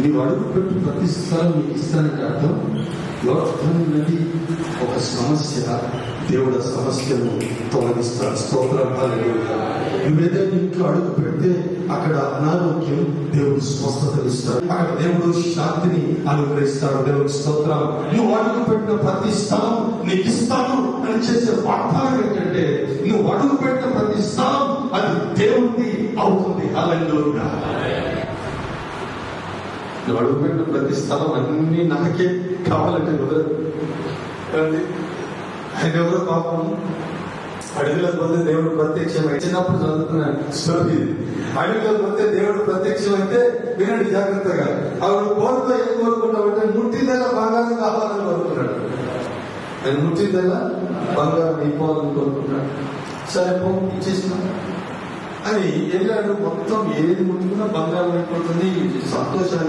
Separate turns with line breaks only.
నీవు అడుగు పెట్టి ప్రతి స్థలం నీకు ఇస్తానంటే అర్థం లోకమైనది ఒక సమస్య, దేవుడు ఆ సమస్యను తొలగిస్తాడు. స్తోత్రం. హల్లెలూయా. నువ్వేదైనా ఇంట్లో అడుగు పెడితే అక్కడ అనారోగ్యం, దేవుడు స్వస్థతలు ఇస్తాడు. అక్కడ దేవుడు శాంతిని అనుగ్రహిస్తాడు. దేవుడు స్తోత్రం. నువ్వు అడుగు పెట్టిన ప్రతి స్థలం నీకు ఇస్తాను అని చేసే వాగ్దానం ఏంటంటే, నువ్వు అడుగు పెట్టిన ప్రతి స్థలం అది దేవుడిది అవుతుంది. హల్లెలూయా. నువ్వు అడుగుపెట్టిన ప్రతి స్థలం అన్ని నాకే కావాలంటే కుదరదు. ఆయన ఎవరో పాపం అడుగులకు పోతే దేవుడు ప్రత్యక్షమై, చిన్నప్పుడు చదువుకున్న స్టోరీ. అడుగులకు పోతే దేవుడు ప్రత్యక్షమైతే వినండి జాగ్రత్తగా. ఆవిడ కోరిక ఏం కోరుకుంటామంటే ముట్టిదలా బంగారం కావాలని కోరుకున్నాడు. ఆయన ముట్టిదలా బంగారం అయిపోవాలని కోరుకున్నాడు. సరే పో ఇచ్చేసినా అని వెళ్ళాడు. మొత్తం ఏది ముట్టుకున్నా బంగారం అయిపోతుంది. సంతోషాన్ని